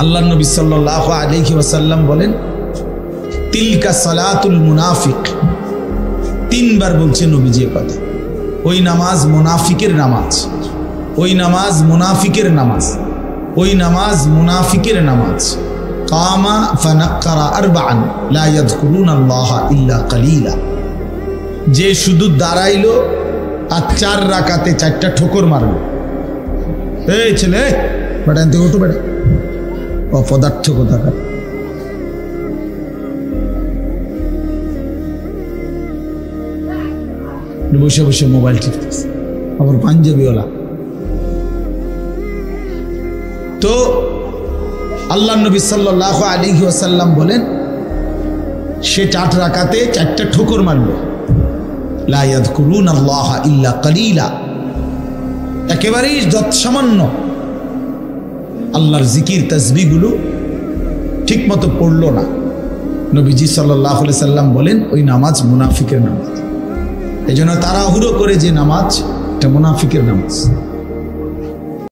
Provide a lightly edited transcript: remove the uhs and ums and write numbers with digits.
আল্লাহ নবী সাল্লাল্লাহু আলাইহি ওয়াসাল্লাম বলেন, তিলকা সালাতুল মুনাফিক। তিনবার বলছে নবীজি কথা। ওই নামাজ মুনাফিকের নামাজ, ওই নামাজ মুনাফিকের নামাজ, ওই নামাজ মুনাফিকের নামাজ। কামা ফানাক্কারা আরবাআন লা ইয়াযকুরুনাল্লাহা ইল্লা কালিলা। যে শুধু দাঁড়াইলো আর 4 রাকাতে 4টা ঠোকর মারলো। এই ছেলে বেটা আনতে ওঠো বেটা, অপদার্থ কোথাকার। বসে বসে মোবাইল টিপতেছে, আবার পাঞ্জাবিওয়ালা। তো আল্লাহ নবী সাল্লাল্লাহু আলাইহি ওয়াসাল্লাম বলেন, সে 4 রাকাতে 4টা ঠোকর মারলো। লা ইয়াযকুরুনাল্লাহা ইল্লা কালিলা। একেবারেই যৎসামান্য আল্লাহর জিকির তাসবিহগুলো ঠিক মতো পড়লো না। নবীজি সাল্লাল্লাহু আলাইহি সাল্লাম বলেন, ওই নামাজ মুনাফিকের নামাজ। এই জন্য তাড়াহুড়ো করে যে নামাজ, এটা মুনাফিকের নামাজ।